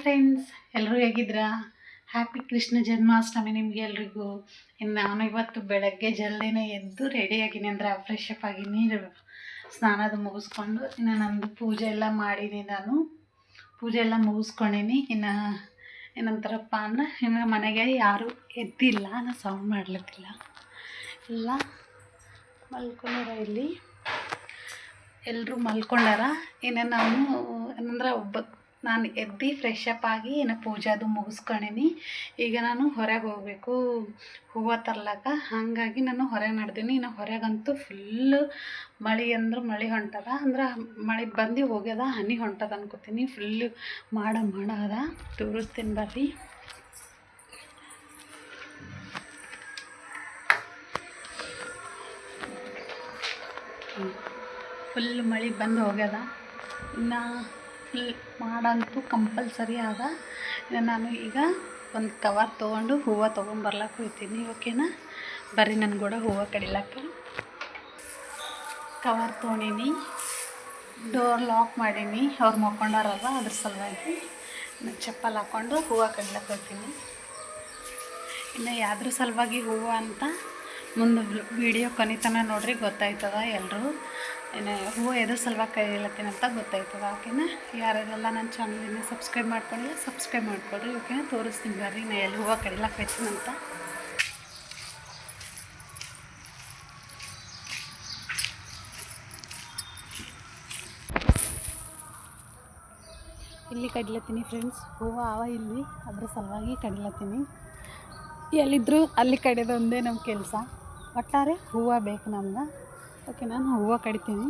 Friends, ಎಲ್ಲರೂ ಹೇಗಿದ್ದೀರಾ? Happy Krishna Janmashtami ನಿಮಗೆ ಎಲ್ರಿಗೂ. ಇನ್ನು ನಾನು ಇವತ್ತು ಬೆಳಗ್ಗೆ ಜಲ್ದಿನೇ ಎದ್ದು ರೆಡಿಯಾಗಿನಿ, ಅಂದರೆ ಫ್ರೆಶ್ ಅಪ್ ಆಗಿನಿ, ಸ್ನಾನದ ಮುಗಿಸ್ಕೊಂಡು ಇನ್ನು ನಮ್ಮದು ಪೂಜೆ ಎಲ್ಲ ಮಾಡೀನಿ. ನಾನು ಪೂಜೆ ಎಲ್ಲ ಮುಗಿಸ್ಕೊಂಡೀನಿ. ಇನ್ನು ಏನಂತಾರಪ್ಪ ಅಂದ್ರೆ ಇನ್ನು ಮನೆಗೆ ಯಾರೂ ಎದ್ದಿಲ್ಲ, ನಾನು ಸೌಂಡ್ ಮಾಡ್ಲತ್ತಿಲ್ಲ, ಎಲ್ಲ ಮಲ್ಕೊಂಡಾರ. ಇಲ್ಲಿ ಎಲ್ಲರೂ ಮಲ್ಕೊಂಡಾರ. ಇನ್ನು ನಾನು ನಾನು ಎದ್ದು ಫ್ರೆಶ್ ಅಪ್ ಆಗಿ ಇನ್ನು ಪೂಜೆ ಅದು ಮುಗಿಸ್ಕೊಂಡೀನಿ. ಈಗ ನಾನು ಹೊರಗೆ ಹೋಗಬೇಕು ಹೂವು ತರ್ಲಕ್ಕ. ಹಾಗಾಗಿ ನಾನು ಹೊರಗೆ ನಡೆದೀನಿ. ಇನ್ನು ಹೊರಗಂತೂ ಫುಲ್ಲು ಮಳೆ ಅಂದ್ರೆ ಮಳೆ ಹೊಂಟದ, ಅಂದ್ರೆ ಮಳೆ ಬಂದು ಹೋಗ್ಯದ, ಹನಿ ಹೊಂಟದ ಅನ್ಕೋತೀನಿ. ಫುಲ್ಲು ಮಾಡ ಅದ. ತೋರಿಸ್ತೀನಿ ಬರ್ರಿ. ಫುಲ್ ಮಳೆ ಬಂದು ಹೋಗ್ಯದ. ಇನ್ನು ಫುಲ್ ಮಾಡಂತೂ ಕಂಪಲ್ಸರಿ ಅದ. ನಾನು ಈಗ ಒಂದು ಕವರ್ ತೊಗೊಂಡು ಹೂವು ತೊಗೊಂಬರ್ಲಕ್ಕೆ ಹೋಗ್ತೀನಿ. ಓಕೆನಾ, ಬರ್ರಿ ನನ್ನ ಕೂಡ ಹೂವು ಕಡಿಲಕ್ಕೆ. ಕವರ್ ತೊಗೊಂಡೀನಿ, ಡೋರ್ ಲಾಕ್ ಮಾಡೀನಿ. ಅವ್ರು ಮಕ್ಕೊಂಡಾರಲ್ವ, ಅದ್ರ ಸಲುವಾಗಿ ನಾನು ಚಪ್ಪಲ್ ಹಾಕ್ಕೊಂಡು ಹೂವು ಕಡಿಲಕ್ಕೆ ಹೋಗ್ತೀನಿ. ಇನ್ನು ಯಾವ್ದ್ರ ಸಲುವಾಗಿ ಹೂವು ಅಂತ ಮುಂದೆ ವಿಡಿಯೋ ಕೊನೆತನ ನೋಡ್ರಿ, ಗೊತ್ತಾಯ್ತದ ಎಲ್ಲರೂ. ಇನ್ನು ಹೂವು ಎದ್ರ ಸಲುವಾಗಿ ಕಡಿಲತ್ತೀನಿ ಅಂತ ಗೊತ್ತಾಯ್ತದ. ಓಕೆನಾ, ಯಾರೆಲ್ಲ ನನ್ನ ಚಾನಲಿನ ಸಬ್ಸ್ಕ್ರೈಬ್ ಮಾಡ್ಕೊಂಡಿಲ್ಲ ಸಬ್ಸ್ಕ್ರೈಬ್ ಮಾಡ್ಕೊಳ್ರಿ. ಓಕೆನಾ, ತೋರಿಸ್ತೀನಿ ಬರ್ರಿ ನಾ ಎಲ್ಲಿ ಹೂವು ಕಡಿಲಕ್ಕೆ ಹೋಗ್ತೀನಿ ಅಂತ. ಇಲ್ಲಿ ಕಡಿಲತ್ತೀನಿ ಫ್ರೆಂಡ್ಸ್, ಹೂವು ಅವ ಇಲ್ಲಿ, ಅದ್ರ ಸಲುವಾಗಿ ಕಡಿಲತ್ತೀನಿ. ಎಲ್ಲಿದ್ದರೂ ಅಲ್ಲಿ ಕಡಿಯೋದೊಂದೇ ನಮ್ಮ ಕೆಲಸ. ಒಟ್ಟಾರೆ ಹೂವು ಬೇಕು ನಮ್ಗೆ. ಓಕೆ, ನಾನು ಹೂವು ಕಡಿತೀನಿ.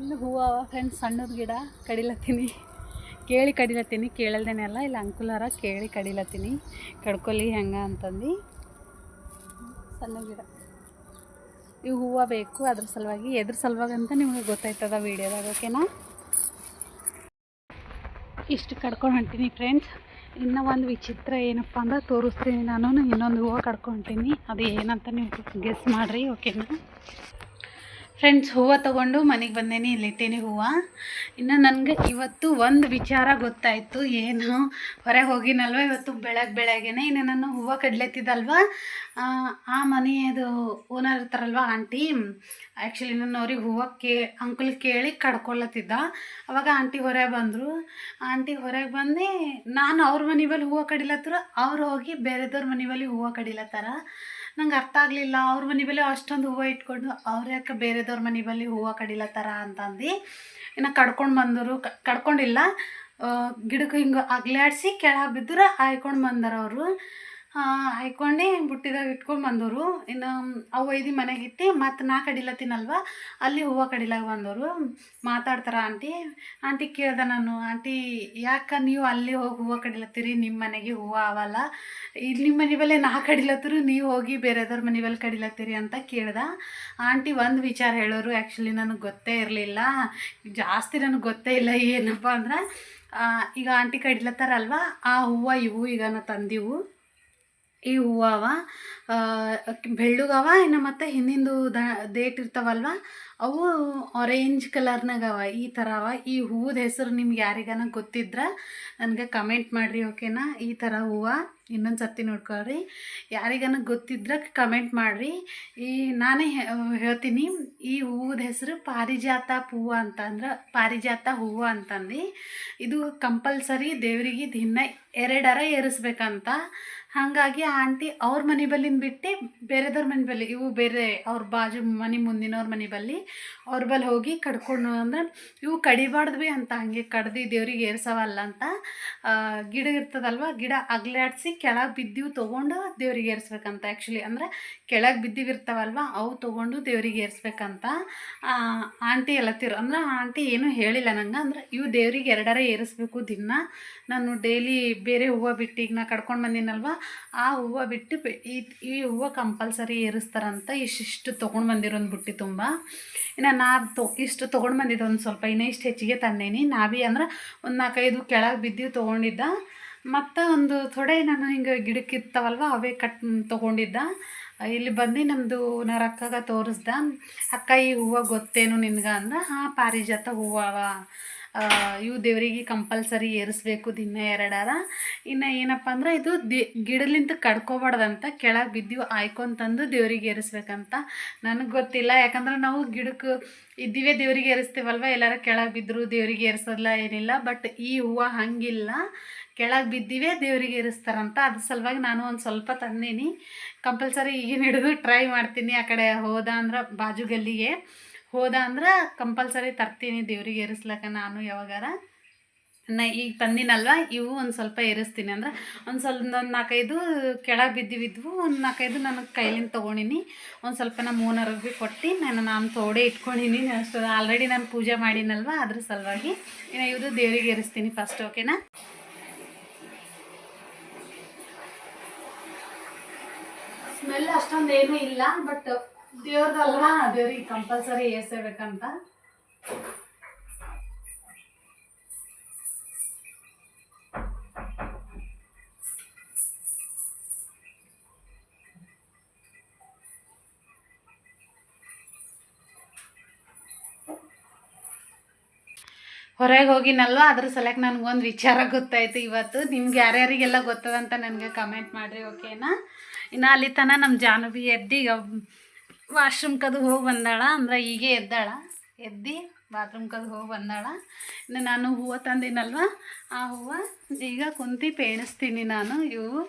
ಇನ್ನು ಹೂವು ಫ್ರೆಂಡ್ಸ್, ಸಣ್ಣದ ಗಿಡ ಕಡಿಲತ್ತೀನಿ. ಕಡಿಲತ್ತೀನಿ, ಕೇಳಲ್ದೇನೆ ಅಲ್ಲ, ಇಲ್ಲ ಅಂಕುಲಾರ ಕೇಳಿ ಕಡಿಲತ್ತೀನಿ. ಕಡ್ಕೊಲಿ ಹೆಂಗೆ ಅಂತಂದು. ಸಣ್ಣ ಗಿಡ ಇವು ಹೂವು ಬೇಕು, ಅದ್ರ ಸಲುವಾಗಿ ಎದ್ರ ಸಲುವಾಗಿ ಅಂತ ನಿಮಗೆ ಗೊತ್ತಾಯ್ತದ ವೀಡಿಯೋದಾಗ. ಓಕೆನಾ, ಇಷ್ಟು ಕಡ್ಕೊಂಡು ಹೊಂಟೀನಿ ಫ್ರೆಂಡ್ಸ್. ಇನ್ನೂ ಒಂದು ವಿಚಿತ್ರ ಏನಪ್ಪ ಅಂದ್ರೆ ತೋರಿಸ್ತೀನಿ. ನಾನು ಇನ್ನೊಂದು ಹೂವು ಕಡ್ಕೊತೀನಿ, ಅದು ಏನಂತ ನೀವು ಗೆಸ್ ಮಾಡಿರಿ. ಓಕೆನಾ ಫ್ರೆಂಡ್ಸ್, ಹೂವು ತೊಗೊಂಡು ಮನೆಗೆ ಬಂದೇನಿ, ಇಲ್ಲಿಟ್ಟೇನಿ ಹೂವು. ಇನ್ನು ನನಗೆ ಇವತ್ತು ಒಂದು ವಿಚಾರ ಗೊತ್ತಾಯಿತು. ಏನು, ಹೊರಗೆ ಹೋಗಿನಲ್ವ ಇವತ್ತು ಬೆಳಗ್ಗೆನೆ. ಇನ್ನು ನಾನು ಹೂವು ಕಡ್ಲೆತ್ತಿದ್ದಲ್ವ, ಆ ಮನೆಯದು ಓನರ್ ಇರ್ತಾರಲ್ವ ಆಂಟಿ, ಆ್ಯಕ್ಚುಲಿ ನಾನು ಅವ್ರಿಗೆ ಹೂವು ಅಂಕಲ್ ಕೇಳಿ ಕಡ್ಕೊಳತ್ತಿದ್ದ. ಅವಾಗ ಆಂಟಿ ಹೊರಗೆ ಬಂದರು. ಆಂಟಿ ಹೊರಗೆ ಬಂದು ನಾನು ಅವ್ರ ಮನೆ ಬಳಿ ಹೂವು ಕಡಿಲತ್ತರ, ಅವ್ರು ಹೋಗಿ ಬೇರೆದವ್ರ ಮನೆ ಬಳಿ ಹೂವು ಕಡಿಲತ್ತಾರ. ನಂಗೆ ಅರ್ಥ ಆಗಲಿಲ್ಲ, ಅವ್ರ ಮನೆ ಬಳಿ ಅಷ್ಟೊಂದು ಹೂವು ಇಟ್ಕೊಂಡು ಅವ್ರು ಯಾಕೆ ಬೇರೆದವ್ರ ಮನೆ ಬಳಿ ಹೂವು ಕಡಿಲತ್ತಾರ ಅಂತಂದು. ಇನ್ನು ಕಡ್ಕೊಂಡು ಬಂದರು, ಕಡ್ಕೊಂಡಿಲ್ಲ, ಗಿಡಕ್ಕೆ ಹಿಂಗೆ ಅಗ್ಲಾಡಿಸಿ ಕೆಳಗೆ ಬಿದ್ದರೆ ಆಯ್ಕೊಂಡು ಬಂದಾರ ಅವರು. ಹಾಯ್ಕೊಂಡು ಬುಟ್ಟಿದಾಗ ಇಟ್ಕೊಂಡು ಬಂದವರು. ಇನ್ನು ಅವು ಒಯ್ದು ಮನೆಗೆ ಇಟ್ಟು ಮತ್ತು ನಾ ಕಡಿಲತ್ತೀನಲ್ವ, ಅಲ್ಲಿ ಹೂವು ಕಡಿಲಾಗ ಬಂದವರು. ಮಾತಾಡ್ತಾರೆ ಆಂಟಿ ಕೇಳ್ದೆ ನಾನು, ಆಂಟಿ ಯಾಕೆ ನೀವು ಅಲ್ಲಿ ಹೋಗಿ ಹೂವು ಕಡಿಲತ್ತೀರಿ, ನಿಮ್ಮ ಮನೆಗೆ ಹೂವು ಅವಲ್ಲ, ಇಲ್ಲಿ ನಿಮ್ಮ ಮನೆ ಬಳಿ ನಾ ಕಡಿಲತ್ತರು, ನೀವು ಹೋಗಿ ಬೇರೆದವ್ರ ಮನೆ ಬಳಿ ಕಡಿಲತ್ತೀರಿ ಅಂತ ಕೇಳ್ದೆ. ಆಂಟಿ ಒಂದು ವಿಚಾರ ಹೇಳೋರು, ಆ್ಯಕ್ಚುಲಿ ನನಗೆ ಗೊತ್ತೇ ಇರಲಿಲ್ಲ, ಜಾಸ್ತಿ ನನಗೆ ಗೊತ್ತೇ ಇಲ್ಲ. ಏನಪ್ಪ ಅಂದ್ರೆ, ಈಗ ಆಂಟಿ ಕಡಿಲತ್ತಾರಲ್ವ, ಆ ಹೂವು ಇವು ಈಗ ನಾ ತಂದಿವು. ಈ ಹೂವು ಅವ ಬೆಳ್ಳಗವ. ಇನ್ನು ಮತ್ತು ಹಿಂದಿಂದು ಡೇಟ್ ಇರ್ತಾವಲ್ವ, ಅವು ಆರೆಂಜ್ ಕಲರ್ನಾಗವ, ಈ ಥರ ಅವ. ಈ ಹೂವದ ಹೆಸರು ನಿಮ್ಗೆ ಯಾರಿಗಾನ ಗೊತ್ತಿದ್ರೆ ನನಗೆ ಕಮೆಂಟ್ ಮಾಡಿರಿ. ಓಕೆನಾ, ಈ ಥರ ಹೂವು ಇನ್ನೊಂದು ಸರ್ತಿ ನೋಡ್ಕೊಳ್ರಿ. ಯಾರಿಗಾನ ಗೊತ್ತಿದ್ರೆ ಕಮೆಂಟ್ ಮಾಡಿರಿ. ನಾನೇ ಹೇಳ್ತೀನಿ. ಈ ಹೂವದ ಹೆಸರು ಪಾರಿಜಾತ ಹೂವು ಅಂತ, ಅಂದ್ರೆ ಪಾರಿಜಾತ ಹೂವು ಅಂತಂದು. ಇದು ಕಂಪಲ್ಸರಿ ದೇವರಿಗೆ ದಿನ 2 ಏರಿಸ್ಬೇಕಂತ. ಹಾಗಾಗಿ ಆಂಟಿ ಅವ್ರ ಮನೆ ಬಲ್ಲಿನ ಬಿಟ್ಟು ಬೇರೆದವ್ರ ಮನೆ ಬಲ್ಲಿ, ಇವು ಬೇರೆ ಅವ್ರ ಬಾಜು ಮನೆ ಮುಂದಿನವ್ರ ಮನೆ ಬಲ್ಲಿ, ಅವ್ರ ಬಲ್ಲಿ ಹೋಗಿ ಕಡ್ಕೊಂಡು, ಅಂದ್ರೆ ಇವು ಕಡಿಬಾರ್ದು ಭೀ ಅಂತ, ಹಾಗೆ ಕಡ್ದು ದೇವ್ರಿಗೆ ಏರ್ಸವಲ್ಲ ಅಂತ. ಗಿಡ ಇರ್ತದಲ್ವ, ಗಿಡ ಅಗ್ಲಾಡಿಸಿ ಕೆಳಗೆ ಬಿದ್ದಿವು ತೊಗೊಂಡು ದೇವ್ರಿಗೆ ಏರಿಸ್ಬೇಕಂತ. ಆ್ಯಕ್ಚುಲಿ ಅಂದರೆ ಕೆಳಗೆ ಬಿದ್ದಿವಿರ್ತಾವಲ್ವ ಅವು ತೊಗೊಂಡು ದೇವ್ರಿಗೆ ಏರಿಸ್ಬೇಕಂತ ಆಂಟಿ ಎಲ್ಲತ್ತಿರು. ಅಂದ್ರೆ ಆಂಟಿ ಏನೂ ಹೇಳಿಲ್ಲ ನಂಗೆ. ಅಂದ್ರೆ ಇವು ದೇವ್ರಿಗೆ ಎರಡರ ಏರಿಸ್ಬೇಕು ದಿನ. ನಾನು ಡೈಲಿ ಬೇರೆ ಹೂವು ಬಿಟ್ಟು ಈಗ ನಾ ಕಡ್ಕೊಂಡು ಬಂದಿನಲ್ವ ಆ ಹೂವು ಬಿಟ್ಟು ಈ ಹೂವು ಕಂಪಲ್ಸರಿ ಏರಿಸ್ತಾರಂತ. ಇಷ್ಟು ತೊಗೊಂಡು ಬಂದಿರೋದು ಬುಟ್ಟಿ ತುಂಬ. ಇನ್ನು ನಾ ಇಷ್ಟು ತೊಗೊಂಡು ಬಂದಿದ್ದೆ ಒಂದು ಸ್ವಲ್ಪ, ಇನ್ನೂ ಇಷ್ಟು ಹೆಚ್ಚಿಗೆ ತಂದೇನಿ. ನಾ ಭೀ ಅಂದ್ರೆ ಒಂದು 4-5 ಕೆಳಗೆ ಬಿದ್ದು ತೊಗೊಂಡಿದ್ದ. ಮತ್ತು ಒಂದು ಥೋಡೆ ನಾನು ಹಿಂಗೆ ಗಿಡಕ್ಕೆ ಇರ್ತಾವಲ್ವ ಅವೇ ತೊಗೊಂಡಿದ್ದ. ಇಲ್ಲಿ ಬಂದು ನಮ್ಮದು ನಾರ ಅಕ್ಕಗ ತೋರಿಸ್ದೆ. ಅಕ್ಕ ಈ ಹೂವು ಗೊತ್ತೇನು ನಿನ್ಗೆ ಅಂದ್ರೆ, ಹಾಂ ಪಾರಿಜಾತ ಹೂವು ಇವು ದೇವರಿಗೆ ಕಂಪಲ್ಸರಿ ಏರಿಸ್ಬೇಕು ದಿನ ಎರಡಾರ. ಇನ್ನು ಏನಪ್ಪ ಅಂದ್ರೆ ಇದು ಗಿಡಲಿಂತ ಕಡ್ಕೊಬಾರ್ದಂತ, ಕೆಳಗೆ ಬಿದ್ದು ಆಯ್ಕೊಂತಂದು ದೇವ್ರಿಗೆ ಏರಿಸ್ಬೇಕಂತ. ನನಗೆ ಗೊತ್ತಿಲ್ಲ, ಯಾಕಂದ್ರೆ ನಾವು ಗಿಡಕ್ಕೆ ಇದ್ದೀವೇ ದೇವ್ರಿಗೆ ಏರಿಸ್ತೀವಲ್ವ. ಎಲ್ಲಾರ ಕೆಳಗೆ ಬಿದ್ದರು ದೇವ್ರಿಗೆ ಏರಿಸೋದಿಲ್ಲ ಏನಿಲ್ಲ. ಬಟ್ ಈ ಹೂವು ಹಾಗಿಲ್ಲ, ಕೆಳಗೆ ಬಿದ್ದಿವೇ ದೇವ್ರಿಗೆ ಏರಿಸ್ತಾರಂತ. ಅದ್ರ ಸಲುವಾಗಿ ನಾನು ಒಂದು ಸ್ವಲ್ಪ ತಂದೀನಿ. ಕಂಪಲ್ಸರಿ ಈಗಿನ ಹಿಡಿದು ಟ್ರೈ ಮಾಡ್ತೀನಿ. ಆ ಕಡೆ ಹೋದ ಅಂದ್ರೆ ಬಾಜು ಗಲ್ಲಿಗೆ ಹೋದ ಅಂದ್ರೆ ಕಂಪಲ್ಸರಿ ತರ್ತೀನಿ ದೇವ್ರಿಗೆ ಏರಿಸ್ಲಕ್ಕ ನಾನು ಯಾವಾಗಾರ. ನಾ ಈಗ ತಂದಿನಲ್ವ ಇವು ಒಂದು ಸ್ವಲ್ಪ ಏರಿಸ್ತೀನಿ. ಅಂದ್ರೆ ಒಂದು 4-5 ಕೆಳಗೆ ಬಿದ್ದಿವಿದ್ವು, ಒಂದು 4-5 ನನಗೆ ಕೈಲಿಂದ ತೊಗೊಂಡಿನಿ. ಒಂದು ಸ್ವಲ್ಪ ನಮ್ಮ ಓನರ್ಗೆ ಭೀ ಕೊಟ್ಟು ನಾನು ತೋಡೆ ಇಟ್ಕೊಂಡಿನಿ. ಅಷ್ಟು ಆಲ್ರೆಡಿ ನಾನು ಪೂಜೆ ಮಾಡಿನಲ್ವ ಅದ್ರ ಸಲುವಾಗಿ. ಇನ್ನು ಇವುದು ದೇವ್ರಿಗೆ ಏರಿಸ್ತೀನಿ ಫಸ್ಟ್. ಓಕೆನಾ? ಸ್ಮೆಲ್ ಅಷ್ಟೊಂದು ಏನೂ ಇಲ್ಲ, ಬಟ್ ದೇವ್ರದಲ್ವ ದೇವ್ರಿಗೆ ಕಂಪಲ್ಸರಿ ಏರಿಸಬೇಕಂತ. ಹೊರಗೆ ಹೋಗಿನಲ್ವ ಅದ್ರ ಸಲಕ್ಕೆ ನನಗೊಂದು ವಿಚಾರ ಗೊತ್ತಾಯಿತು ಇವತ್ತು. ನಿಮ್ಗೆ ಯಾರ್ಯಾರಿಗೆಲ್ಲ ಗೊತ್ತದಂತ ನನಗೆ ಕಮೆಂಟ್ ಮಾಡಿರಿ. ಓಕೆನಾ? ಇನ್ನು ಅಲ್ಲಿ ತನಕ ನಮ್ಮ ಜಾನುಬಿ ಈಗ ವಾಶ್ರೂಮ್ಕದು ಹೋಗಿ ಬಂದಾಳ. ಅಂದ್ರೆ ಹೀಗೆ ಎದ್ದು ಬಾತ್ರೂಮ್ಕದು ಹೋಗಿ ಬಂದಾಳ. ಇನ್ನು ನಾನು ಹೂವು ತಂದಿನಲ್ವ ಆ ಹೂವು ಈಗ ಕುಂತು ಪೇಣಿಸ್ತೀನಿ ನಾನು. ಇವು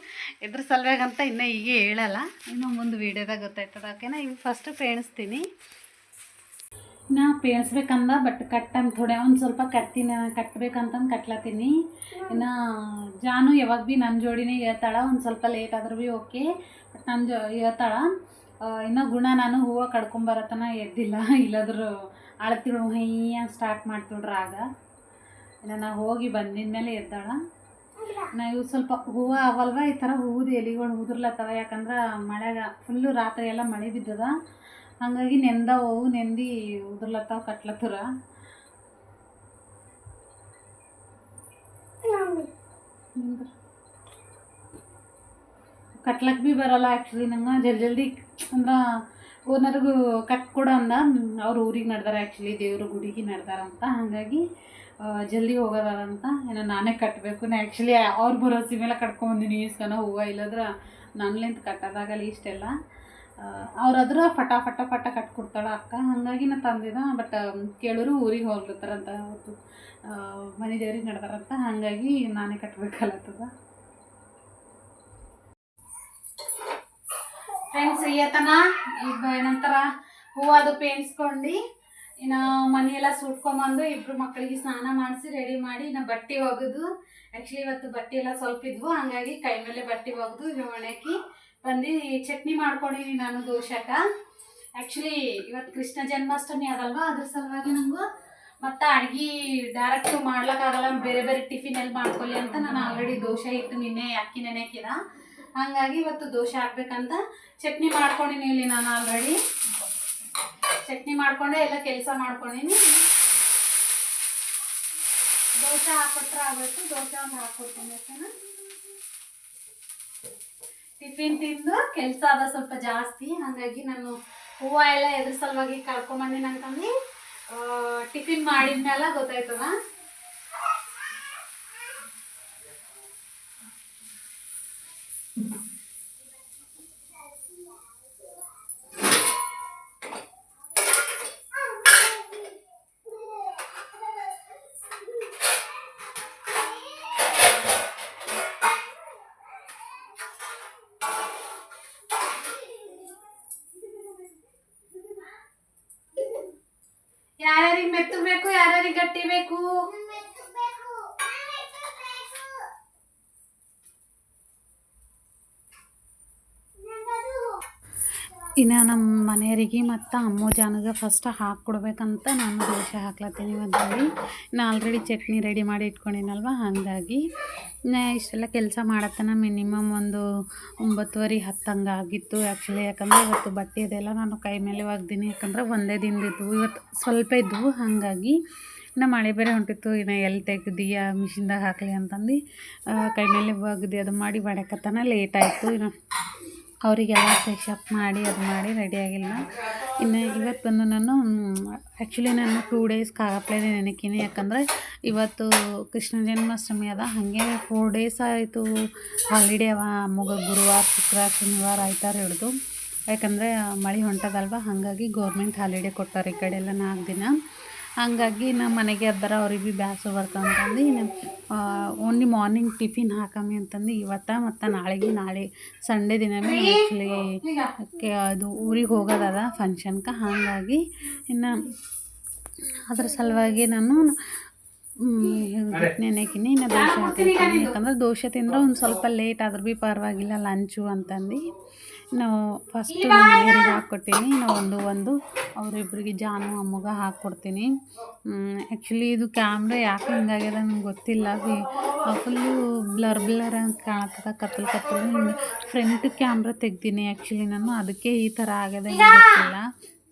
ಇದ್ರ ಸಲುವಾಗಂತ ಇನ್ನೂ ಹೀಗೆ ಹೇಳಲ್ಲ, ಇನ್ನು ಮುಂದೆ ವೀಡಿಯೋದಾಗ ಗೊತ್ತಾಯ್ತದ. ಓಕೆನಾ? ಇವು ಫಸ್ಟು ಪೇಣಿಸ್ತೀನಿ. ನಾ ಪೇಣಿಸ್ಬೇಕಂದ ಬಟ್ ಥೋಡೆ ಒಂದು ಸ್ವಲ್ಪ ಕಟ್ಟಬೇಕಂತಂದು ಕಟ್ಲತ್ತೀನಿ. ಇನ್ನು ಜಾನು ಯಾವಾಗ ಭೀ ನನ್ನ ಜೋಡಿನೇ ಹೇಳ್ತಾಳ. ಒಂದು ಸ್ವಲ್ಪ ಲೇಟ್ ಆದ್ರೂ ಭೀ ಓಕೆ, ಬಟ್ ಹೇಳ್ತಾಳ. ಇನ್ನೂ ಗುಣ ನಾನು ಹೂವು ಕಡ್ಕೊಂಬರತನ ಎದ್ದಿಲ್ಲ, ಇಲ್ಲಾದ್ರೂ ಅಳ್ತಿಳು ಹೈಯ ಸ್ಟಾರ್ಟ್ ಮಾಡ್ತಿಳ್ರಿ ಆಗ. ಇನ್ನು ನಾ ಹೋಗಿ ಬಂದಿದ ಮೇಲೆ ಎದ್ದಾಳ. ನಾ ಇವು ಸ್ವಲ್ಪ ಹೂವು ಅವಲ್ವ ಈ ಥರ ಹೂವುದು ಎಲೆಗಳು ಉದುರ್ಲತ್ತವ. ಯಾಕಂದ್ರೆ ಮಳೆಗೆ ಫುಲ್ಲು ರಾತ್ರಿ ಎಲ್ಲ ಮಳೆ ಬಿದ್ದದ, ಹಾಗಾಗಿ ನೆಂದವು ನೆಂದು ಉದುರ್ಲತ್ತಾವ ಕಟ್ಲತ್ತರ. ಕಟ್ಲಕ್ಕೆ ಭೀ ಬರೋಲ್ಲ ಆ್ಯಕ್ಚುಲಿ ನಂಗೆ. ಜಲ್ದಿ ಅಂದ್ರೆ ಓನರ್ಗೂ ಕಟ್ಕೊಡು ಅಂದ. ಅವ್ರು ಊರಿಗೆ ನಡ್ದಾರ, ಆ್ಯಕ್ಚುಲಿ ದೇವ್ರ ಗುಡಿಗೆ ನಡ್ದಾರಂತ. ಹಾಗಾಗಿ ಜಲ್ದಿ ಹೋಗೋದಾರಂತ. ಏನೋ ನಾನೇ ಕಟ್ಟಬೇಕು. ನಾ ಆ್ಯಕ್ಚುಲಿ ಅವ್ರ ಭರೋಸೆ ಮೇಲೆ ಕಟ್ಕೊಂಬಂದಿನಿ ಈಸ್ಕನ ಹೂವು. ಇಲ್ಲದ್ರೆ ನನ್ನಿಂದ ಕಟ್ಟೋದಾಗಲ್ಲ ಇಷ್ಟೆಲ್ಲ. ಅವ್ರಾದ್ರೆ ಫಟ ಕಟ್ಕೊಡ್ತಾಳೆ ಅಕ್ಕ. ಹಾಗಾಗಿ ನಾ ತಂದಿದ್ದ. ಬಟ್ ಕೇಳೋರು ಊರಿಗೆ ಹೋಗ್ಲತ್ತಾರಂತ, ಅವತ್ತು ಮನೆ ದೇವ್ರಿಗೆ ನಡ್ದಾರಂತ. ಹಾಗಾಗಿ ನಾನೇ ಕಟ್ಟಬೇಕಲ್ಲತ್ತದ. ಫ್ರೆಂಡ್ಸ್ ಈತನ ಈಗ ಏನಂತಾರ ಹೂವು ಅದು ಪೇಣಿಸ್ಕೊಂಡು ಇನ್ನು ಮನೆಯೆಲ್ಲ ಸುಟ್ಕೊಂಬಂದು ಇಬ್ಬರು ಮಕ್ಕಳಿಗೆ ಸ್ನಾನ ಮಾಡಿಸಿ ರೆಡಿ ಮಾಡಿ ಇನ್ನು ಬಟ್ಟೆ ಒಗೆದು. ಆ್ಯಕ್ಚುಲಿ ಇವತ್ತು ಬಟ್ಟೆ ಎಲ್ಲ ಸ್ವಲ್ಪ ಇದ್ವು, ಹಾಗಾಗಿ ಕೈ ಮೇಲೆ ಬಟ್ಟೆ ಒಗೆದು ಒಣಗಿ ಬಂದು ಚಟ್ನಿ ಮಾಡ್ಕೊಂಡಿನಿ ನಾನು ದೋಸೆಗೆ. ಆ್ಯಕ್ಚುಲಿ ಇವತ್ತು ಕೃಷ್ಣ ಜನ್ಮಾಷ್ಟಮಿ ಅದಲ್ವ, ಅದ್ರ ಸಲುವಾಗಿ ನಂಗೆ ಮತ್ತು ಅಡುಗೆ ಡೈರೆಕ್ಟು ಮಾಡ್ಲಿಕ್ಕಾಗಲ್ಲ. ಬೇರೆ ಬೇರೆ ಟಿಫಿನಲ್ಲಿ ಮಾಡ್ಕೊಳ್ಳಿ ಅಂತ ನಾನು ಆಲ್ರೆಡಿ ದೋಸೆ ಇಟ್ಟು ನಿನ್ನೆ ಅಕ್ಕಿ ನೆನೆಕಿದ. ಹಾಗಾಗಿ ಇವತ್ತು ದೋಸೆ ಹಾಕ್ಬೇಕಂತ ಚಟ್ನಿ ಮಾಡ್ಕೊಂಡಿನಿ. ಇಲ್ಲಿ ನಾನು ಆಲ್ರೆಡಿ ಚಟ್ನಿ ಮಾಡ್ಕೊಂಡೆ ಎಲ್ಲ ಕೆಲಸ ಮಾಡ್ಕೊಂಡಿನಿ. ದೋಸೆ ಹಾಕೊಟ್ರೆ ಆಗೋಯ್ತು. ದೋಸೆ ಒಂದು ಹಾಕ್ಕೊಡ್ತೀನಿ. ಓಕೆನಾ? ಟಿಫಿನ್ ತಿಂದು ಕೆಲಸ ಅದ ಸ್ವಲ್ಪ ಜಾಸ್ತಿ, ಹಾಗಾಗಿ ನಾನು ಹೂವು ಎಲ್ಲ ಎದ್ರ ಸಲುವಾಗಿ ಕಳ್ಕೊಂಬಂದಿನಿ ಅಂತಂದು ಟಿಫಿನ್ ಮಾಡಿದ್ಮೇಲೆ ಗೊತ್ತಾಯ್ತದ. ಯಾರ್ಯಾರಿಗೆ ಮೆತ್ತು ಬೇಕು, ಯಾರ್ಯಾರಿಗೆ ಗಟ್ಟಿ ಬೇಕು? ಇನ್ನು ನಮ್ಮ ಮನೆಯವರಿಗೆ ಮತ್ತು ಅಮ್ಮು ಜಾನಿಗೆ ಫಸ್ಟ್ ಹಾಕ್ಕೊಡ್ಬೇಕಂತ ನಾನು ದೋಸೆ ಹಾಕ್ಲತ್ತೀನಿ ಒಂದ್ರಲ್ಲಿ. ನಾನು ಆಲ್ರೆಡಿ ಚಟ್ನಿ ರೆಡಿ ಮಾಡಿ ಇಟ್ಕೊಂಡಿನಲ್ವ, ಹಾಗಾಗಿ ಇಷ್ಟೆಲ್ಲ ಕೆಲಸ ಮಾಡತ್ತನ ಮಿನಿಮಮ್ ಒಂದು 9:30 10 ಹಂಗೆ ಆಗಿತ್ತು ಆ್ಯಕ್ಚುಲಿ. ಯಾಕಂದರೆ ಇವತ್ತು ಬಟ್ಟೆ ಅದೆಲ್ಲ ನಾನು ಕೈ ಮೇಲೆ ಒಗ್ದೀನಿ, ಯಾಕಂದ್ರೆ ಒಂದೇ ದಿನದಿದ್ವು, ಇವತ್ತು ಸ್ವಲ್ಪ ಇದ್ವು. ಹಾಗಾಗಿ ಇನ್ನು ಮಳೆ ಬೇರೆ ಹೊಂಟಿತ್ತು, ಇನ್ನು ಎಲ್ಲಿ ತೆಗ್ದೀಯ ಮಿಷಿನ್ದಾಗ ಹಾಕಲಿ ಅಂತಂದು ಕೈ ಮೇಲೆ ಒಗ್ದು ಅದು ಮಾಡಿ ಬಡಕತ್ತನ ಲೇಟ್ ಆಯಿತು. ಇನ್ನು ಅವರಿಗೆಲ್ಲ ಫ್ರೆಶ್ ಅಪ್ ಮಾಡಿ ಅದು ಮಾಡಿ ರೆಡಿಯಾಗಿಲ್ಲ. ಇನ್ನು ಇವತ್ತು ಬಂದು ನಾನು ಆ್ಯಕ್ಚುಲಿ ನಾನು 2 ಡೇಸ್ ಕಾಗಪ್ಲೇನೆ ನೆನಕೀನಿ, ಯಾಕಂದರೆ ಇವತ್ತು ಕೃಷ್ಣ ಜನ್ಮಾಷ್ಟಮಿ ಅದ. ಹಾಗೆ 4 ಡೇಸ್ ಆಯಿತು ಹಾಲಿಡೇ ಅವ ಅಮ್ಮಗ. ಗುರುವಾರ ಶುಕ್ರವಾರ ಶನಿವಾರ ಆಯ್ತಾರ ಹಿಡ್ದು, ಯಾಕಂದರೆ ಮಳೆ ಹೊಂಟದಲ್ವ, ಹಾಗಾಗಿ ಗೌರ್ಮೆಂಟ್ ಹಾಲಿಡೇ ಕೊಟ್ಟಾರೆ ಈ ಕಡೆ ಎಲ್ಲ 4 ದಿನ. ಹಾಗಾಗಿ ನಮ್ಮ ಮನೆಗೆ ಅರ್ಧರ ಅವ್ರಿಗೆ ಭೀ ಬ್ಯಾಸರ ಬರ್ತಂತಂದು ಓನ್ಲಿ ಮಾರ್ನಿಂಗ್ ಟಿಫಿನ್ ಹಾಕಮ್ಮಿ ಅಂತಂದು ಇವತ್ತು ಮತ್ತು ನಾಳೆ ಸಂಡೇ ದಿನವೇ ಆ್ಯಕ್ಚುಲಿ ಅದು ಊರಿಗೆ ಹೋಗೋದದ ಫಂಕ್ಷನ್ಗೆ. ಹಾಗಾಗಿ ಇನ್ನು ಅದ್ರ ಸಲುವಾಗಿ ನಾನು ನೆನೆಕಿನಿ. ಇನ್ನು ದೋಸೆ ಹಾಕ್ತೀನಿ, ಯಾಕಂದ್ರೆ ದೋಸೆ ತಿಂದ್ರೆ ಒಂದು ಸ್ವಲ್ಪ ಲೇಟ್ ಆದ್ರೂ ಭೀ ಪರವಾಗಿಲ್ಲ ಲಂಚು ಅಂತಂದು ನಾವು ಫಸ್ಟು ನಮ್ಮ ಮನೆಯವರಿಗೆ ಹಾಕ್ಕೊಡ್ತೀನಿ. ಇನ್ನು ಒಂದು ಅವರಿಬ್ಬರಿಗೆ ಜಾನು ಅಮ್ಮಗ ಹಾಕ್ಕೊಡ್ತೀನಿ. ಆ್ಯಕ್ಚುಲಿ ಇದು ಕ್ಯಾಮ್ರಾ ಯಾಕೆ ಹಿಂಗಾಗ್ಯದ ನನಗೆ ಗೊತ್ತಿಲ್ಲ, ಫುಲ್ಲು ಬ್ಲರ್ ಅಂತ ಕಾಣತ್ತದ, ಕತ್ತಲು ಹಿಂಗೆ ಫ್ರಂಟ್ ಕ್ಯಾಮ್ರಾ ತೆಗ್ದೀನಿ ಆ್ಯಕ್ಚುಲಿ ನಾನು, ಅದಕ್ಕೆ ಈ ಥರ ಆಗ್ಯದ ಗೊತ್ತಿಲ್ಲ.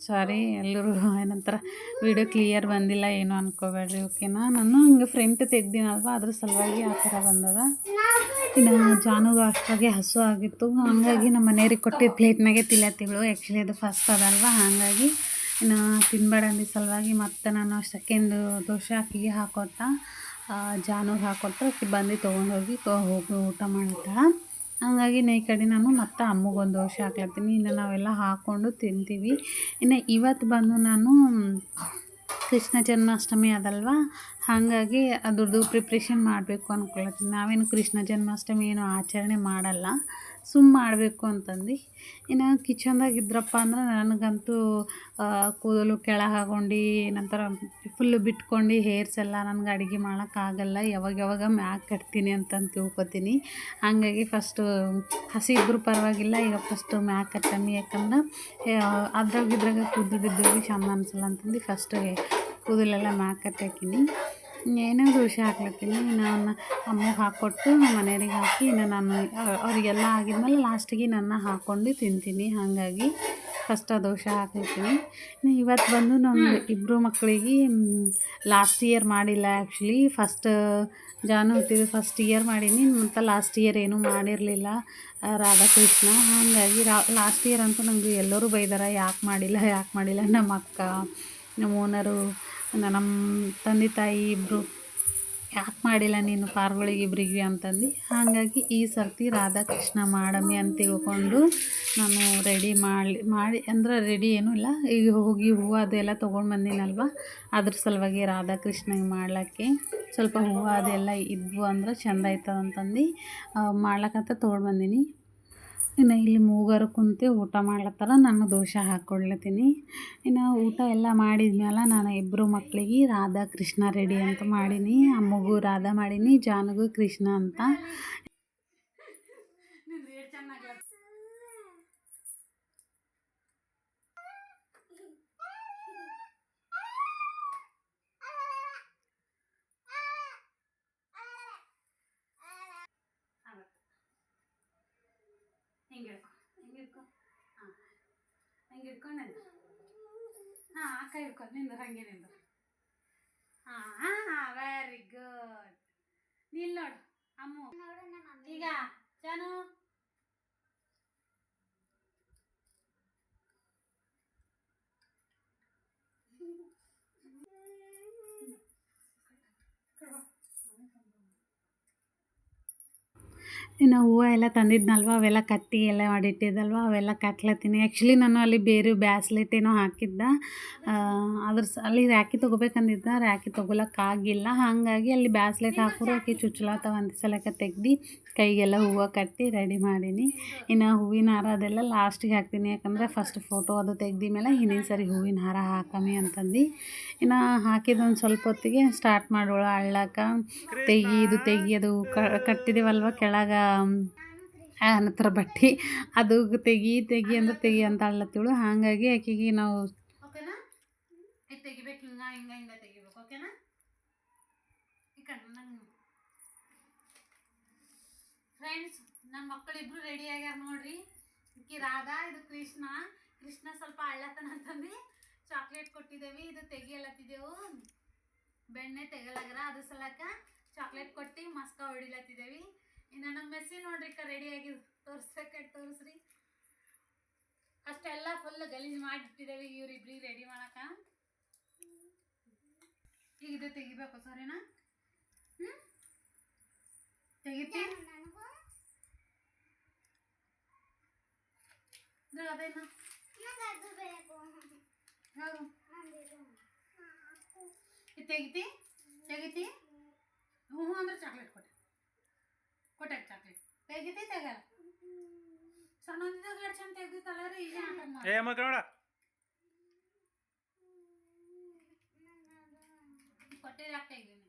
ಸಾರಿ ಎಲ್ಲರೂ ಏನಂತಾರೆ ವಿಡಿಯೋ ಕ್ಲಿಯರ್ ಬಂದಿಲ್ಲ ಏನು ಅನ್ಕೋಬೇಡ್ರಿ, ಓಕೆನಾ. ನಾನು ಹಿಂಗೆ ಫ್ರಂಟ್ ತೆಗ್ದಿನಲ್ವ ಅದ್ರ ಸಲುವಾಗಿ ಆ ಥರ ಬಂದದ. ಇನ್ನು ಜಾನುಗೆ ಅಷ್ಟಾಗಿ ಹಸು ಆಗಿತ್ತು, ಹಾಗಾಗಿ ನಮ್ಮ ಮನೆಯವ್ರಿಗೆ ಕೊಟ್ಟಿದ್ದ ಪ್ಲೇಟ್ನಾಗೆ ತಿಳತ್ತಿಗಳು. ಆ್ಯಕ್ಚುಲಿ ಅದು ಫಸ್ಟ್ ಅದಲ್ವ, ಹಾಗಾಗಿ ಇನ್ನು ತಿನ್ಬೇಡ ಅಂದ ಸಲುವಾಗಿ ಮತ್ತು ನಾನು ಸೆಕೆಂಡ್ ದೋಸೆ ಅಕ್ಕಿಗೆ ಹಾಕೊಟ್ಟ, ಜಾನುಗೆ ಹಾಕೊಟ್ರೆ ಅಕ್ಕಿ ಬಂದು ತೊಗೊಂಡೋಗಿ ಹೋಗಿ ಊಟ ಮಾಡ್ತಾಳೆ. ಹಾಗಾಗಿ ಈ ಕಡೆ ನಾನು ಮತ್ತು ಅಮ್ಮಗೊಂದು ದೋಸೆ ಹಾಕ್ಲತ್ತೀನಿ. ಇನ್ನು ನಾವೆಲ್ಲ ಹಾಕ್ಕೊಂಡು ತಿಂತೀವಿ. ಇನ್ನು ಇವತ್ತು ಬಂದು ನಾನು ಕೃಷ್ಣ ಜನ್ಮಾಷ್ಟಮಿ ಅದಲ್ವ, ಹಾಗಾಗಿ ಅದ್ರದ್ದು ಪ್ರಿಪ್ರೇಷನ್ ಮಾಡಬೇಕು ಅಂದ್ಕೊಳತ್ತೀನಿ. ನಾವೇನು ಕೃಷ್ಣ ಜನ್ಮಾಷ್ಟಮಿ ಏನು ಆಚರಣೆ ಮಾಡಲ್ಲ, ಮಾಡಬೇಕು ಅಂತಂದು. ಇನ್ನು ಕಿಚನ್ದಾಗ ಇದ್ರಪ್ಪ ಅಂದ್ರೆ ನನಗಂತೂ ಕೂದಲು ಕೆಳಗೆ ಹಾಕೊಂಡು ನಂತರ ಫುಲ್ಲು ಬಿಟ್ಕೊಂಡು ಹೇರ್ಸ್ ಎಲ್ಲ ನನಗೆ ಅಡುಗೆ ಮಾಡೋಕ್ಕಾಗಲ್ಲ, ಯಾವಾಗ ಮ್ಯಾಕ್ ಕಟ್ತೀನಿ ಅಂತಂದು ತಿಳ್ಕೊತೀನಿ. ಹಾಗಾಗಿ ಫಸ್ಟು ಹಸಿ ಇದ್ರೂ ಪರವಾಗಿಲ್ಲ, ಈಗ ಫಸ್ಟು ಮ್ಯಾಕ್ ಕಟ್ಟಮ್ಮಿ, ಯಾಕಂದ್ರೆ ಇದ್ರಾಗ ಕೂದಲು ಬಿದ್ದು ಚಂದ ಅನ್ಸಲ್ಲ ಅಂತಂದು ಫಸ್ಟು ಕೂದಲೆಲ್ಲ ಮ್ಯಾಕ್ ಕಟ್ಟಾಕಿನಿ. ಏನೋ ದೋಸೆ ಹಾಕ್ಲತ್ತೀನಿ. ನಾನು ಅಮ್ಮಗೆ ಹಾಕ್ಕೊಟ್ಟು ನಮ್ಮ ಮನೆಯವ್ರಿಗೆ ಹಾಕಿ ಇನ್ನು ನಾನು ಅವರಿಗೆಲ್ಲ ಆಗಿದ್ಮೇಲೆ ಲಾಸ್ಟಿಗೆ ನನ್ನ ಹಾಕ್ಕೊಂಡು ತಿಂತೀನಿ. ಹಾಗಾಗಿ ಫಸ್ಟ್ ಆ ದೋಸೆ ಹಾಕ್ಲತ್ತೀನಿ. ಇವತ್ತು ಬಂದು ನಮ್ಮ ಇಬ್ಬರು ಮಕ್ಕಳಿಗೆ ಲಾಸ್ಟ್ ಇಯರ್ ಮಾಡಿಲ್ಲ ಆ್ಯಕ್ಚುಲಿ. ಫಸ್ಟ್ ಜಾನು ಹುಟ್ಟಿದ್ದು ಫಸ್ಟ್ ಇಯರ್ ಮಾಡೀನಿ, ಮತ್ತು ಲಾಸ್ಟ್ ಇಯರ್ ಏನೂ ಮಾಡಿರಲಿಲ್ಲ ರಾಧಾಕೃಷ್ಣ. ಹಾಗಾಗಿ ಲಾಸ್ಟ್ ಇಯರ್ ಅಂತೂ ನನಗೆ ಎಲ್ಲರೂ ಬೈದಾರ, ಯಾಕೆ ಮಾಡಿಲ್ಲ. ನಮ್ಮ ಅಕ್ಕ, ನಮ್ಮ ಓನರು, ನಮ್ಮ ತಂದೆ ತಾಯಿ ಇಬ್ಬರು ಯಾಕೆ ಮಾಡಿಲ್ಲ ನೀನು ಪಾರ್ಗಳಿಗೆ ಇಬ್ಬರಿಗೆ ಅಂತಂದು. ಹಾಗಾಗಿ ಈ ಸರ್ತಿ ರಾಧಾಕೃಷ್ಣ ಮಾಡಮ್ಮಿ ಅಂತ ತಿಳ್ಕೊಂಡು ನಾನು ರೆಡಿ ಮಾಡಿ ಅಂದ್ರೆ ರೆಡಿ ಏನೂ ಇಲ್ಲ, ಈಗ ಹೋಗಿ ಹೂವು ಅದೆಲ್ಲ ತೊಗೊಂಡು ಬಂದಿನಲ್ವ, ಅದ್ರ ಸಲುವಾಗಿ ರಾಧಾಕೃಷ್ಣಗೆ ಮಾಡ್ಲಿಕ್ಕೆ ಸ್ವಲ್ಪ ಹೂವು ಅದೆಲ್ಲ ಇದ್ವು ಅಂದ್ರೆ ಚೆಂದ ಆಯ್ತದಂತಂದು ಮಾಡ್ಲಿಕ್ಕಂತ ತೊಗೊಂಡು ಬಂದೀನಿ. ಇನ್ನು ಇಲ್ಲಿ ಮೂಗರು ಕುಂತು ಊಟ ಮಾಡ್ಲತ್ತಾರ, ನಾನು ದೋಸೆ ಹಾಕ್ಕೊಡ್ಲತ್ತೀನಿ. ಇನ್ನು ಊಟ ಎಲ್ಲ ಮಾಡಿದ್ಮೇಲೆ ನಾನು ಇಬ್ಬರು ಮಕ್ಕಳಿಗೆ ರಾಧಾ ಕೃಷ್ಣ ರೆಡಿ ಅಂತ ಮಾಡೀನಿ. ಅಮ್ಮಗೂ ರಾಧಾ ಮಾಡೀನಿ, ಜಾನುಗೂ ಕೃಷ್ಣ ಅಂತ. ಹಿಂಗಿರ್ಕೊ ಹಿಂಗೆ ಹಿಡ್ಕೊಂಡು ಕೈ ಹಿಡ್ಕೊಂಡು ನಿಂದು ಹಂಗೆ ನಿಂದು. Very good. ನಿಲ್ ನೋಡು ಅಮ್ಮು, ಈಗ ಜಾನು ಇನ್ನು ಹೂವು ಎಲ್ಲ ತಂದಿದ್ನಲ್ವ, ಅವೆಲ್ಲ ಕಟ್ಟಿ ಎಲ್ಲ ಮಾಡಿಟ್ಟಿದ್ದಲ್ವ, ಅವೆಲ್ಲ ಕಟ್ಲತ್ತೀನಿ. ಆ್ಯಕ್ಚುಲಿ ನಾನು ಅಲ್ಲಿ ಬೇರೆ ಬ್ಯಾಸ್ಲೆಟ್ ಏನೋ ಹಾಕಿದ್ದೆ, ಅಲ್ಲಿ ರಾಖಿ ತೊಗೋಬೇಕಂದಿದ್ದೆ, ರಾಖಿ ತೊಗೊಳಕ್ಕಾಗಿಲ್ಲ. ಹಾಗಾಗಿ ಅಲ್ಲಿ ಬ್ಯಾಸ್ಲೆಟ್ ಹಾಕೋರು ಆಕೆ ಚುಚ್ಚಲಾತವ ಅಂತ ಸಲಕ್ಕೆ ತೆಗ್ದು ಕೈಗೆಲ್ಲ ಹೂವು ಕಟ್ಟಿ ರೆಡಿ ಮಾಡೀನಿ. ಇನ್ನು ಹೂವಿನ ಹಾರ ಅದೆಲ್ಲ ಲಾಸ್ಟಿಗೆ ಹಾಕ್ತೀನಿ, ಯಾಕಂದರೆ ಫಸ್ಟ್ ಫೋಟೋ ಅದು ತೆಗ್ದ ಮೇಲೆ ಹಿಂದಿನ ಸರಿ ಹೂವಿನ ಹಾರ ಹಾಕಮ್ಮಿ ಅಂತಂದು. ಇನ್ನು ಹಾಕಿದೊಂದು ಸ್ವಲ್ಪ ಹೊತ್ತಿಗೆ ಸ್ಟಾರ್ಟ್ ಮಾಡೋಳು ಅಳ್ಳಕ್ಕೆ, ತೆಗಿ ಅದು ಕಟ್ಟಿದ್ದೀವಲ್ವ ಕೆಳಗೆ ಅನ್ನತ್ರ ಬಟ್ಟೆ ಅದು ತೆಗಿ ತೆಗಿ ಅಂದ್ರೆ ತೆಗಿ ಅಂತ ಅಳ್ಳತ್ತಿಳು. ಹಾಗಾಗಿ ಆಕೆಗೆ ನಾವು ಓಕೆನಾ ಇದು ತೆಗಿಬೇಕು, ಹಿಂಗೆ ತೆಗಿಬೇಕು. ಓಕೆನಾ ಈ ಕಣ್ಣು ಫ್ರೆಂಡ್ಸ್, ನಮ್ಮ ಮಕ್ಕಳಿಬ್ರು ರೆಡಿ ಆಗ್ಯಾರ ನೋಡ್ರಿ. ಈಕಿ ರಾಧಾ, ಇದು ಕೃಷ್ಣ. ಕೃಷ್ಣ ಸ್ವಲ್ಪ ಅಳ್ಳತನ ಅಂತಂದು ಚಾಕ್ಲೇಟ್ ಕೊಟ್ಟಿದ್ದೇವೆ. ಇದು ತೆಗಿಯಲತ್ತಿದ್ದೆವು, ಬೆಣ್ಣೆ ತೆಗಲಾಗ್ರ, ಅದ್ರ ಸಲಕ ಚಾಕ್ಲೇಟ್ ಕೊಟ್ಟು ಮಸ್ಕ ಹೊಡಿಲತ್ತಿದ್ದೇವೆ. ಇನ್ನು ನಮ್ಮ ಮೆಸ್ಸಿ ನೋಡ್ರಿ ರೆಡಿಯಾಗಿ ತೋರಿಸ್ರಿ. ಅಷ್ಟೆಲ್ಲ ಫುಲ್ ಗಲೀಜು ಮಾಡಿಟ್ಟಿದ್ದೇವೆ ಇವ್ರಿಬ್ರಿಗೆ ರೆಡಿ ಮಾಡಕ. ಈಗ ಇದು ತೆಗಿಬೇಕು, ಸರಿನಾ? ತೆಗಿತಿ ಅದೇನ ತೆಗಿತಿ ತೆಗಿತಿ ಹ್ಞೂ ಅಂದ್ರೆ ಚಾಕ್ಲೇಟ್ ಕೊಟ್ಟೆ ಚಾಕ್ಲೇಟ್ ತೆಗಿತಿ ತೆಗಲ್ಲ. ಸಣ್ಣದಿದ್ದಾಗ ಎರಡು ಚಂದ ತೆಗ್ದಿತ್ತಲ್ಲ ರೀ. ಈಗ ಕೊಟ್ಟೆ ಯಾಕೆ ತೆಗ್ದೀನಿ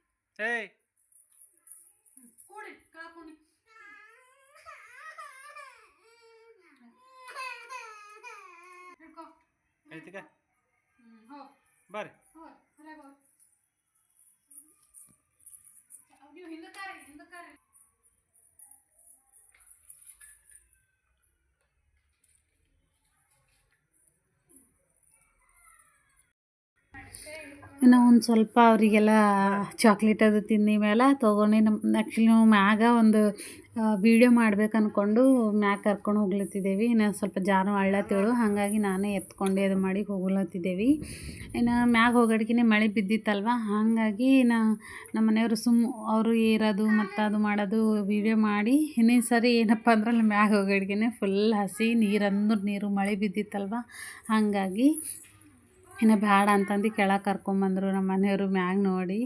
ಕೂಡಿ ಕಳ್ಕೊಂಡಿ. ಬರ್ರಿ ನೀವು ಹಿಂದಕ್ಕಾರಿ ಇನ್ನು ಒಂದು ಸ್ವಲ್ಪ ಅವರಿಗೆಲ್ಲ ಚಾಕ್ಲೇಟ್ ಅದು ತಿಂದ ಮೇಲೆ ತೊಗೊಂಡು ಆ್ಯಕ್ಚುಲಿ ನಾವು ಮ್ಯಾಗ ಒಂದು ವೀಡಿಯೋ ಮಾಡ್ಬೇಕು ಅಂದ್ಕೊಂಡು ಮ್ಯಾಗ ಕರ್ಕೊಂಡು ಹೋಗ್ಲತ್ತಿದ್ದೇವೆ. ಇನ್ನು ಸ್ವಲ್ಪ ಜಾನು ಅಳ್ಳತ್ತೇಳು, ಹಾಗಾಗಿ ನಾನೇ ಎತ್ಕೊಂಡು ಅದು ಮಾಡಿ ಹೋಗ್ಲತ್ತಿದ್ದೇವೆ. ಇನ್ನು ಮ್ಯಾಗ ಹೋಗೋಡ್ಕಿನೇ ಮಳೆ ಬಿದ್ದಿತ್ತಲ್ವ, ಹಾಗಾಗಿ ನಮ್ಮ ಮನೆಯವರು ಅವರು ಏರೋದು ಮತ್ತು ಅದು ಮಾಡೋದು ವೀಡಿಯೋ ಮಾಡಿ. ಇನ್ನೊಂದು ಸರಿ ಏನಪ್ಪ ಅಂದ್ರೆ ಅಲ್ಲಿ ಮ್ಯಾಗ ಹೋಗೋಡ್ಕಿನೇ ಫುಲ್ ಹಸಿ ನೀರು ಮಳೆ ಬಿದ್ದಿತ್ತಲ್ವ, ಹಾಗಾಗಿ ಇನ್ನು ಬೇಡ ಅಂತಂದು ಕೆಳಗೆ ಕರ್ಕೊಂಬಂದರು ನಮ್ಮ ಮನೆಯವರು ಮ್ಯಾಗ ನೋಡಿ.